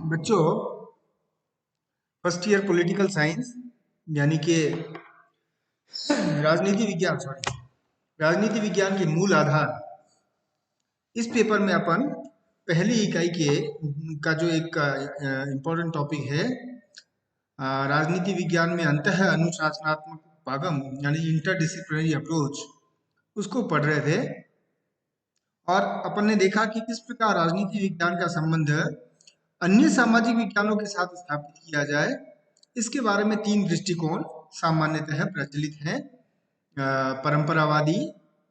बच्चों, first year political science यानी कि राजनीति विज्ञान के मूल आधार, इस पेपर में अपन पहली इकाई का जो एक इम्पोर्टेंट टॉपिक है, राजनीति विज्ञान में अंतः अनुशासनात्मक उपागम यानी इंटरडिसिप्लिनरी अप्रोच, उसको पढ़ रहे थे। और अपन ने देखा कि किस प्रकार राजनीति विज्ञान का संबंध अन्य सामाजिक विज्ञानों के साथ स्थापित किया जाए। इसके बारे में तीन दृष्टिकोण सामान्यतः प्रचलित हैं, परंपरावादी,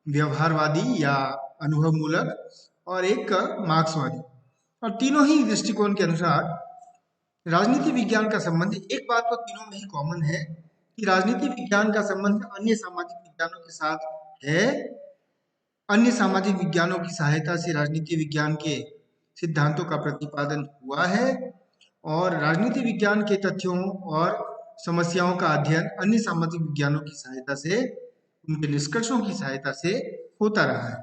व्यवहारवादी या अनुभवमूलक, और एक मार्क्सवादी। और तीनों ही दृष्टिकोण के अनुसार राजनीति विज्ञान का संबंध, एक बात तो तीनों में ही कॉमन है कि राजनीति विज्ञान का संबंध अन्य सामाजिक विज्ञानों के साथ है। अन्य सामाजिक विज्ञानों की सहायता से राजनीति विज्ञान के सिद्धांतों का प्रतिपादन हुआ है, और राजनीति विज्ञान के तथ्यों और समस्याओं का अध्ययन अन्य सामाजिक विज्ञानों की सहायता से, उनके निष्कर्षों की सहायता से होता रहा है।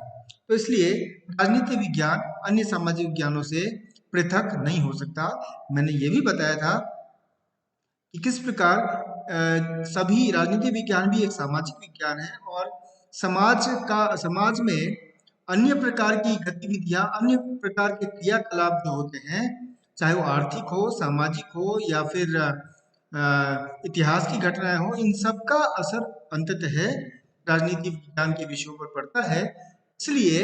तो इसलिए राजनीति विज्ञान अन्य सामाजिक विज्ञानों से पृथक नहीं हो सकता। मैंने ये भी बताया था कि किस प्रकार सभी राजनीति विज्ञान भी एक सामाजिक विज्ञान है, और समाज में अन्य प्रकार की गतिविधियां, अन्य प्रकार के क्रियाकलाप जो होते हैं, चाहे वो आर्थिक हो, सामाजिक हो या फिर इतिहास की घटनाएं हो, इन सब का असर अंततः राजनीति विज्ञान के विषयों पर पड़ता है। इसलिए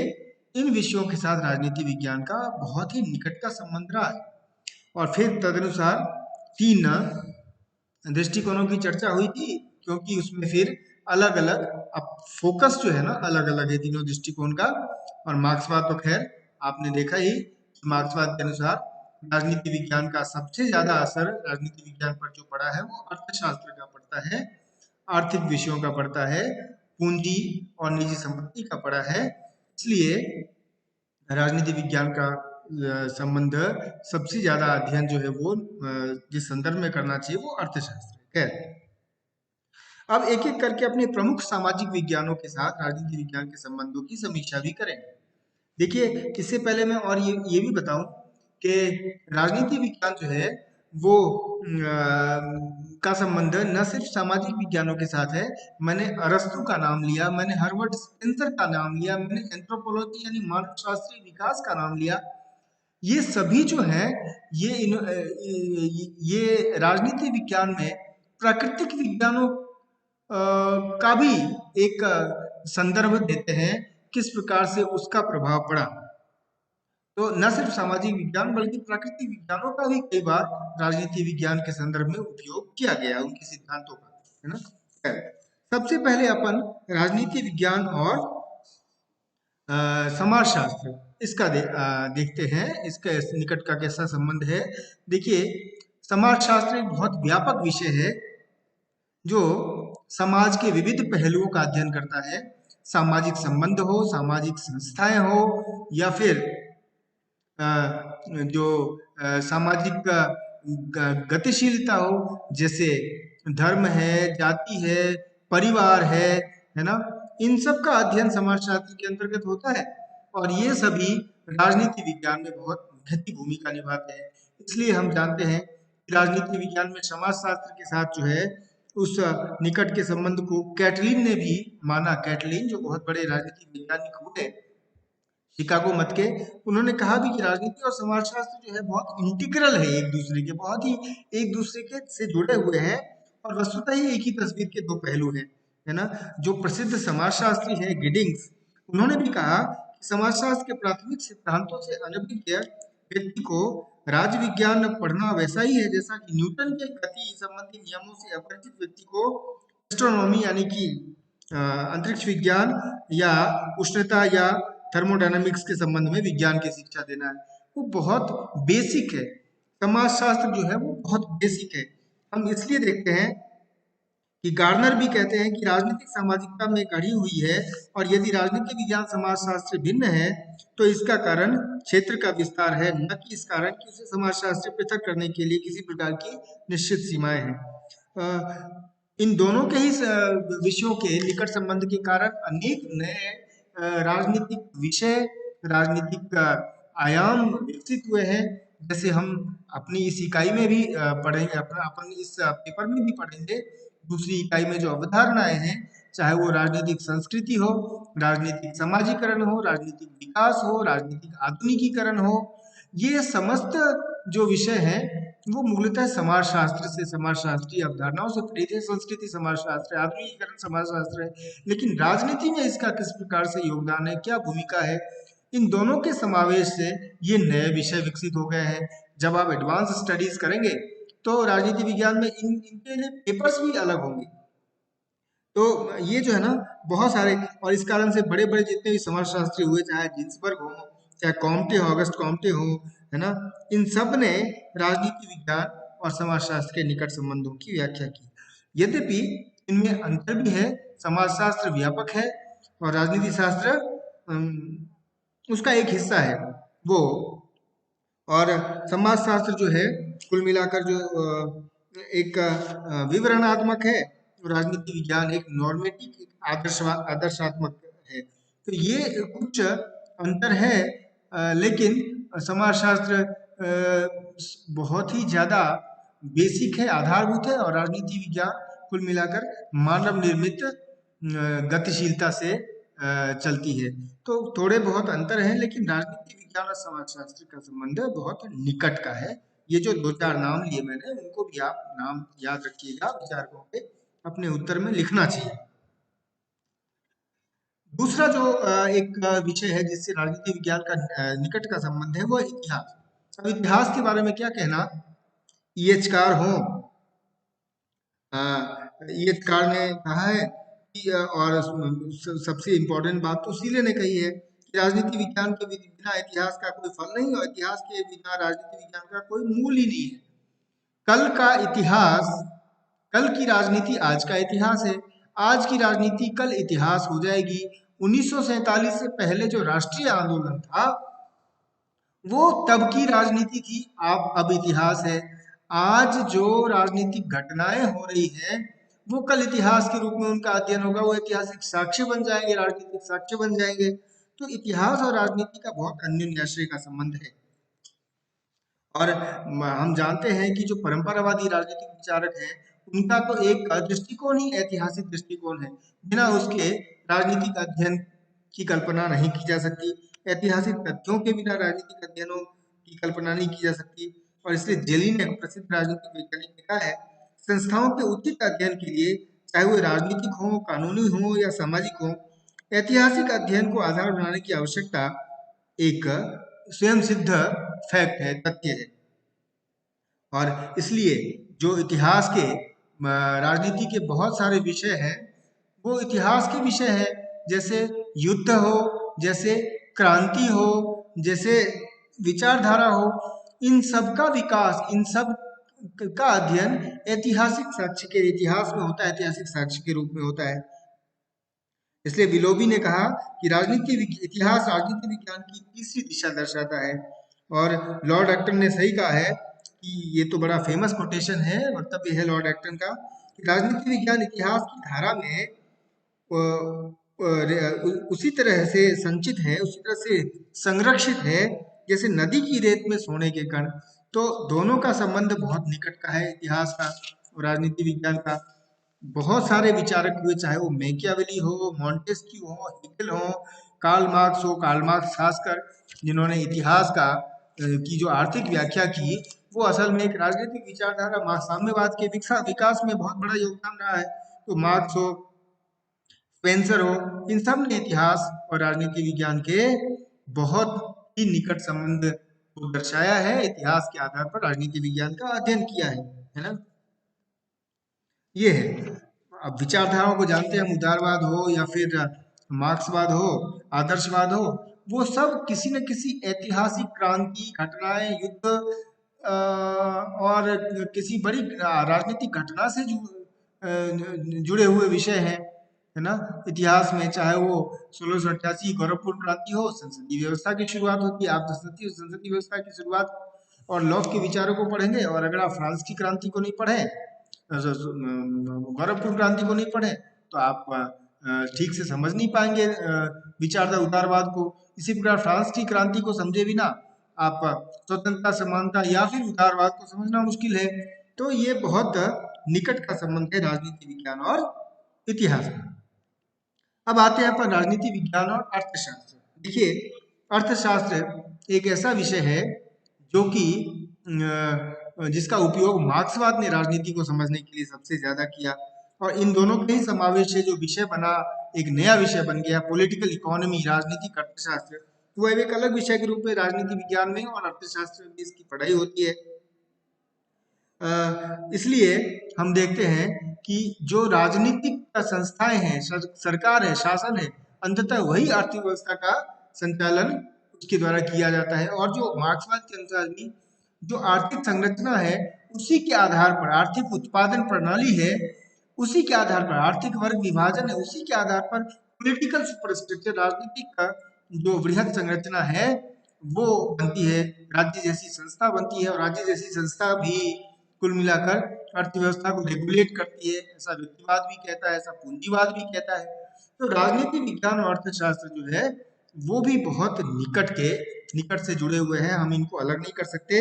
इन विषयों के साथ राजनीति विज्ञान का बहुत ही निकट का संबंध रहा है। और फिर तदनुसार तीन दृष्टिकोणों की चर्चा हुई थी, क्योंकि उसमें फिर अलग अलग, अब फोकस जो है ना अलग अलग है तीनों दृष्टिकोण का। और मार्क्सवाद तो खैर आपने देखा ही, मार्क्सवाद के अनुसार राजनीति विज्ञान का सबसे ज्यादा असर राजनीति विज्ञान पर जो पड़ा है वो अर्थशास्त्र का पड़ता है, आर्थिक विषयों का पड़ता है, पूंजी और निजी संपत्ति का पड़ा है। इसलिए राजनीति विज्ञान का संबंध सबसे ज्यादा अध्ययन जो है वो जिस संदर्भ में करना चाहिए वो अर्थशास्त्र है। अब एक एक करके अपने प्रमुख सामाजिक विज्ञानों के साथ राजनीति विज्ञान के संबंधों की समीक्षा भी करेंगे। देखिए, इससे पहले मैं और ये भी बताऊं कि राजनीति विज्ञान जो है वो का संबंध न सिर्फ सामाजिक विज्ञानों के साथ है। मैंने अरस्तु का नाम लिया, मैंने हर्बर्ट स्पेंसर का नाम लिया, मैंने एंथ्रोपोलॉजी यानी मानवशास्त्रीय विकास का नाम लिया। ये सभी जो है ये राजनीति विज्ञान में प्राकृतिक विज्ञानों का भी एक संदर्भ देते हैं, किस प्रकार से उसका प्रभाव पड़ा। तो न सिर्फ सामाजिक विज्ञान बल्कि प्राकृतिक विज्ञानों का भी कई बार राजनीति विज्ञान के संदर्भ में उपयोग किया गया, उनके सिद्धांतों का, है ना। सबसे पहले अपन राजनीति विज्ञान और समाजशास्त्र इसका देखते हैं, इसका निकट का कैसा संबंध है। देखिए, समाजशास्त्र एक बहुत व्यापक विषय है जो समाज के विविध पहलुओं का अध्ययन करता है। सामाजिक संबंध हो, सामाजिक संस्थाएं हो, या फिर जो सामाजिक गतिशीलता हो, जैसे धर्म है, जाति है, परिवार है ना, इन सब का अध्ययन समाजशास्त्र के अंतर्गत होता है। और ये सभी राजनीति विज्ञान में बहुत महत्वपूर्ण भूमिका निभाते हैं। इसलिए हम जानते हैं कि राजनीति विज्ञान में समाजशास्त्र के साथ जो है उस निकट के संबंध को कैटलिन ने भी माना। कैटलिन जो बहुत बड़े राजनीति वैज्ञानिक हुए शिकागो मत के, उन्होंने कहा भी कि राजनीति और समाजशास्त्र जो है बहुत इंटीग्रल है, एक दूसरे के बहुत ही एक दूसरे के से जुड़े हुए हैं, और वस्तुतः ही एक ही तस्वीर के दो पहलू हैं, है ना। जो प्रसिद्ध समाजशास्त्री है गिडिंग्स, उन्होंने भी कहा कि समाजशास्त्र के प्राथमिक सिद्धांतों से अनभिज्ञ व्यक्ति को राज्य विज्ञान पढ़ना वैसा ही है जैसा कि न्यूटन के गति संबंधी नियमों से अपरिचित व्यक्ति को एस्ट्रोनॉमी यानी कि अंतरिक्ष विज्ञान या उष्णता या थर्मोडायनामिक्स के संबंध में विज्ञान की शिक्षा देना है। वो बहुत बेसिक है, समाजशास्त्र जो है वो बहुत बेसिक है। हम इसलिए देखते हैं कि गार्नर भी कहते हैं कि राजनीतिक सामाजिकता में गढ़ी हुई है, और यदि राजनीति विज्ञान समाजशास्त्र भिन्न है तो इसका कारण क्षेत्र का विस्तार है, न कि इस कारण कि उसे समाजशास्त्र पृथक करने के लिए किसी प्रकार की निश्चित सीमाएं हैं। इन दोनों के ही विषयों के निकट संबंध के कारण अनेक नए राजनीतिक विषय, राजनीतिक आयाम विकसित हुए हैं, जैसे हम अपनी इस इकाई में भी पढ़ेंगे, अपना अपन इस पेपर में भी पढ़ेंगे। दूसरी इकाई में जो अवधारणाएं हैं, चाहे वो राजनीतिक संस्कृति हो, राजनीतिक समाजीकरण हो, राजनीतिक विकास हो, राजनीतिक आधुनिकीकरण हो, ये समस्त जो विषय हैं वो मूलतः समाजशास्त्र से, समाजशास्त्रीय अवधारणाओं से प्रेरित है। संस्कृति समाजशास्त्र है, आधुनिकीकरण समाजशास्त्र है, लेकिन राजनीति में इसका किस प्रकार से योगदान है, क्या भूमिका है, इन दोनों के समावेश से ये नए विषय विकसित हो गए हैं। जब आप एडवांस स्टडीज करेंगे तो राजनीति विज्ञान में इनके लिए पेपर्स भी अलग होंगे। तो ये जो है ना, बहुत सारे, और इस कारण से बड़े बड़े जितने भी समाजशास्त्री हुए, चाहे जिन्सबर्ग हो, चाहे कॉम्टे हो, ऑगस्ट कॉम्टे हो, है ना, इन सब ने राजनीति विज्ञान और समाजशास्त्र के निकट संबंधों की व्याख्या की। यद्यपि इनमें अंतर भी है, समाजशास्त्र व्यापक है और राजनीति शास्त्र उसका एक हिस्सा है वो। और समाजशास्त्र जो है कुल मिलाकर जो एक विवरणात्मक है, तो राजनीति विज्ञान एक नॉर्मेटिव, एक आदर्शात्मक है। तो ये कुछ अंतर है, लेकिन समाजशास्त्र बहुत ही ज्यादा बेसिक है, आधारभूत है, और राजनीति विज्ञान कुल मिलाकर मानव निर्मित गतिशीलता से चलती है। तो थोड़े बहुत अंतर हैं, लेकिन राजनीति विज्ञान और समाजशास्त्र का संबंध बहुत निकट का है। ये जो दो चार नाम लिए मैंने, उनको भी आप नाम याद रखिएगा, विचारकों के अपने उत्तर में लिखना चाहिए। दूसरा जो एक विषय है जिससे राजनीति विज्ञान का निकट का संबंध है, वो है इतिहास। अब इतिहास के बारे में क्या कहना, ईएचकार हो, ईएचकार ने कहा है कि और सबसे इम्पोर्टेंट बात तो सीले ने कही है कि राजनीति विज्ञान के बिना इतिहास का कोई फल नहीं, और इतिहास के बिना राजनीति विज्ञान का कोई मूल ही नहीं है। कल का इतिहास, कल की राजनीति आज का इतिहास है, आज की राजनीति कल इतिहास हो जाएगी। 1947 से पहले जो राष्ट्रीय आंदोलन था वो तब की राजनीति थी, आप अब इतिहास है। आज जो राजनीतिक घटनाएं हो रही हैं वो कल इतिहास के रूप में उनका अध्ययन होगा, वो ऐतिहासिक साक्ष्य बन जाएंगे, राजनीतिक साक्ष्य बन जाएंगे। तो इतिहास और राजनीति का बहुत अन्योन्याश्रय का संबंध है। और हम जानते हैं कि जो परंपरावादी राजनीतिक विचारक हैं, उनका तो एक दृष्टिकोण ही ऐतिहासिक दृष्टिकोण है। बिना उसके राजनीतिक अध्ययन की कल्पना नहीं की जा सकती, ऐतिहासिक तथ्यों के बिना राजनीतिक अध्ययनों की कल्पना नहीं की जा सकती। और इसलिए जेली ने, प्रसिद्ध राजनीतिक वैज्ञानिक, ने कहा है, संस्थाओं के उचित अध्ययन के लिए, चाहे वो राजनीतिक हो, कानूनी हो या सामाजिक हो, ऐतिहासिक अध्ययन को आधार बनाने की आवश्यकता एक स्वयं सिद्ध फैक्ट है, तथ्य है। और इसलिए जो इतिहास के राजनीति के बहुत सारे विषय हैं वो इतिहास के विषय हैं, जैसे युद्ध हो, जैसे क्रांति हो, जैसे विचारधारा हो, इन सब का विकास, इन सब का अध्ययन ऐतिहासिक साक्ष्य के, इतिहास में होता है, ऐतिहासिक साक्ष्य के रूप में होता है। इसलिए विलोबी ने कहा कि इतिहास राजनीति विज्ञान की तीसरी दिशा दर्शाता है। और लॉर्ड एक्टन ने सही कहा है कि ये तो बड़ा फेमस कोटेशन है, वक्तव्य है लॉर्ड एक्टन का, कि राजनीति विज्ञान इतिहास की धारा में उसी तरह से संचित है, उसी तरह से संरक्षित है जैसे नदी की रेत में सोने के कण। तो दोनों का संबंध बहुत निकट का है, इतिहास का और राजनीति विज्ञान का। बहुत सारे विचारक हुए, चाहे वो मैकियावेली हो, मॉन्टेस्क्यू हो, हेगेल हो, कार्ल मार्क्स हो, कार्ल मार्क्स खासकर, जिन्होंने इतिहास का की जो आर्थिक व्याख्या की, वो असल में एक राजनीतिक विचारधारा साम्यवाद के विकास में बहुत बड़ा योगदान रहा है। तो मार्क्स हो, स्पेंसर हो, इन सब ने इतिहास और राजनीति विज्ञान के बहुत ही निकट संबंध को दर्शाया है, इतिहास के आधार पर राजनीति विज्ञान का अध्ययन किया है ना। ये है। अब विचारधाराओं को जानते हैं, हम उदारवाद हो या फिर मार्क्सवाद हो, आदर्शवाद हो, वो सब किसी न किसी ऐतिहासिक क्रांति, घटनाएं, युद्ध और किसी बड़ी राजनीतिक घटना से जुड़े हुए विषय हैं, है ना। इतिहास में चाहे वो 1688 गोरखपुर क्रांति हो, संसदीय व्यवस्था की शुरुआत होती है, आप संसदीय व्यवस्था की शुरुआत और लॉक के विचारों को पढ़ेंगे, और अगर आप फ्रांस की क्रांति को नहीं पढ़े, गोरखपुर क्रांति को नहीं पढ़े, तो आप ठीक से समझ नहीं पाएंगे विचारधारा उदारवाद को। इसी प्रकार फ्रांस की क्रांति को समझे बिना आप स्वतंत्रता, समानता या फिर उदारवाद को समझना मुश्किल है। तो ये बहुत निकट का संबंध है राजनीति विज्ञान और इतिहास का। अब आते हैं अपन राजनीति विज्ञान और अर्थशास्त्र। देखिए, अर्थशास्त्र एक ऐसा विषय है जो कि जिसका उपयोग मार्क्सवाद ने राजनीति को समझने के लिए सबसे ज्यादा किया, और इन दोनों के ही समावेश से जो विषय बना, एक नया विषय बन गया पॉलिटिकल इकोनॉमी, राजनीतिक अर्थशास्त्र। वो एक अलग विषय के रूप में राजनीति विज्ञान में और अर्थशास्त्र में इसकी पढ़ाई होती है। इसलिए हम देखते हैं कि जो राजनीतिक संस्थाएं हैं, सरकार है, शासन है, अंततः वही अर्थव्यवस्था का संचालन उसके द्वारा किया जाता है। और जो मार्क्सवाद के अनुसार भी जो आर्थिक संरचना है, उसी के आधार पर आर्थिक उत्पादन प्रणाली है, उसी के आधार पर आर्थिक वर्ग विभाजन है, उसी के आधार पर पॉलिटिकल सुपरस्ट्रक्चर, राजनीतिक का जो वृहद संरचना है वो बनती है, राज्य जैसी संस्था बनती है। और राज्य जैसी संस्था भी कुल मिलाकर अर्थव्यवस्था को रेगुलेट करती है, ऐसा व्यक्तिवाद भी कहता है, ऐसा पूंजीवाद भी कहता है। तो राजनीति विज्ञान और अर्थशास्त्र जो है वो भी बहुत निकट से जुड़े हुए हैं, हम इनको अलग नहीं कर सकते।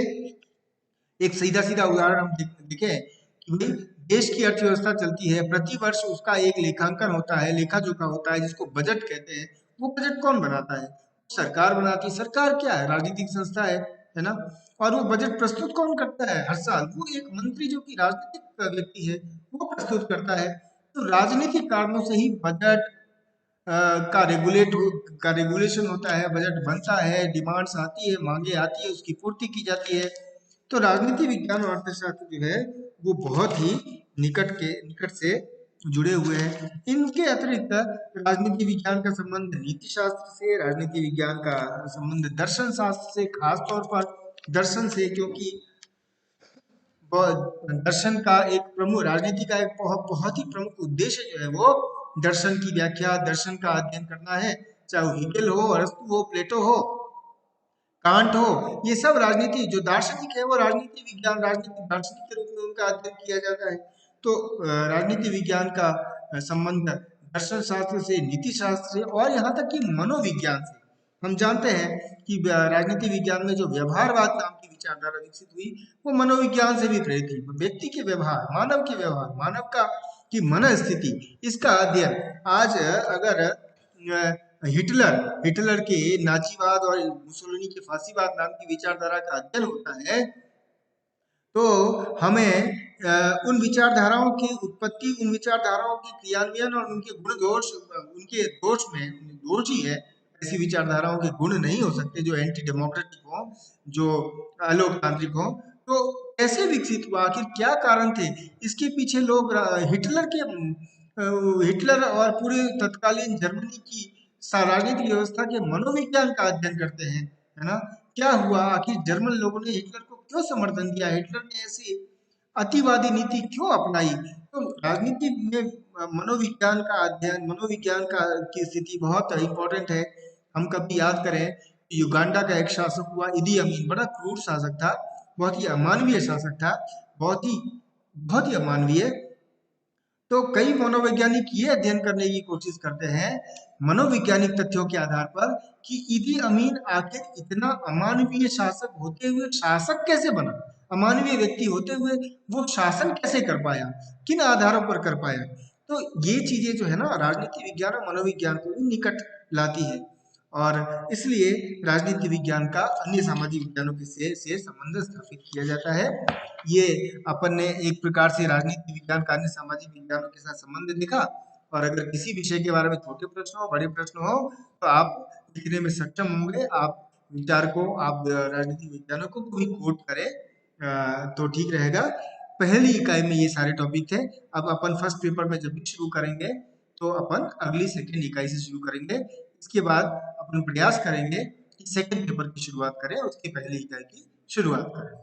एक सीधा सीधा उदाहरण हम देखें कि भाई देश की अर्थव्यवस्था चलती है, प्रति वर्ष उसका एक लेखांकन होता है, लेखा जोखा होता है, जिसको बजट कहते हैं। वो बजट कौन बनाता है? सरकार बनाती है। सरकार क्या है? राजनीतिक संस्था है ना। और वो बजट प्रस्तुत कौन करता है हर साल? वो एक मंत्री जो कि राजनीतिक व्यक्ति है, वो प्रस्तुत करता है। तो राजनीतिक कारणों से ही बजट का रेगुलेशन होता है, बजट बनता है, डिमांड्स आती है, मांगे आती है, उसकी पूर्ति की जाती है। तो राजनीति विज्ञान और अर्थशास्त्र जो है वो बहुत ही निकट से जुड़े हुए हैं। इनके अतिरिक्त राजनीति विज्ञान का संबंध नीति शास्त्र से, राजनीति विज्ञान का संबंध दर्शन शास्त्र से, खास तौर पर दर्शन से, क्योंकि दर्शन का एक प्रमुख, राजनीति का एक बहुत ही प्रमुख उद्देश्य जो है वो दर्शन की व्याख्या, दर्शन का अध्ययन करना है। चाहे वो हेगेल हो, अरस्तु हो, प्लेटो हो, कांट हो, ये सब राजनीति जो दार्शनिक है वो राजनीति विज्ञान, राजनीतिक दार्शनिक के रूप में उनका अध्ययन किया जाता है। तो राजनीति विज्ञान का संबंध दर्शन शास्त्र से, नीति शास्त्र से, और यहाँ तक कि मनोविज्ञान से। हम जानते हैं कि राजनीति विज्ञान में जो व्यवहारवाद नाम की विचारधारा विकसित हुई, वो मनोविज्ञान से भी प्रेरित हुई। व्यक्ति के व्यवहार, मानव के व्यवहार, मानव का की मन स्थिति, इसका अध्ययन आज अगर हिटलर के नाजीवाद और मुसोलिनी के फांसीवाद नाम की विचारधारा का अध्ययन होता है, तो हमें उन विचारधाराओं की उत्पत्ति, उन विचारधाराओं की क्रियान्वयन और उनके गुण दोष, उनके दोष में दोष ही है। ऐसी विचारधाराओं के गुण नहीं हो सकते जो एंटी डेमोक्रेटिक हो, जो अलोकतांत्रिक हो। तो कैसे विकसित हुआ, आखिर क्या कारण थे इसके पीछे? लोग हिटलर और पूरे तत्कालीन जर्मनी की राजनीतिक व्यवस्था के मनोविज्ञान का अध्ययन करते हैं, है ना। क्या हुआ, आखिर जर्मन लोगों ने हिटलर को क्यों समर्थन दिया, हिटलर ने ऐसी अतिवादी नीति क्यों अपनाई? तो राजनीति में मनोविज्ञान का अध्ययन, मनोविज्ञान का की स्थिति बहुत इंपॉर्टेंट है। हम कभी याद करें, युगांडा का एक शासक हुआ इदी अमीन, बड़ा क्रूर शासक था, बहुत ही अमानवीय शासक था, बहुत ही अमानवीय। तो कई मनोवैज्ञानिक ये अध्ययन करने की कोशिश करते हैं मनोवैज्ञानिक तथ्यों के आधार पर कि इदी अमीन आखिर इतना अमानवीय शासक होते हुए शासक कैसे बना, अमानवीय व्यक्ति होते हुए वो शासन कैसे कर पाया, किन आधारों पर कर पाया। तो ये चीजें जो है ना, राजनीति विज्ञान और मनोविज्ञान को भी निकट लाती है, और इसलिए राजनीति विज्ञान का अन्य सामाजिक विज्ञानों के से संबंध स्थापित किया जाता है। ये अपन ने एक प्रकार से राजनीति विज्ञान का अन्य सामाजिक विज्ञानों के साथ संबंध देखा। और अगर किसी विषय के बारे में छोटे प्रश्न हो, बड़े प्रश्न हो, तो आप लिखने में सक्षम होंगे। आप विचारकों, आप राजनीति विज्ञानकों को भी कोट करें तो ठीक रहेगा। पहली इकाई में ये सारे टॉपिक थे। अब अपन फर्स्ट पेपर में जब भी शुरू करेंगे तो अपन अगली सेकंड इकाई से शुरू करेंगे। इसके बाद अपन प्रयास करेंगे कि सेकंड पेपर की शुरुआत करें, उसकी पहली इकाई की शुरुआत करें।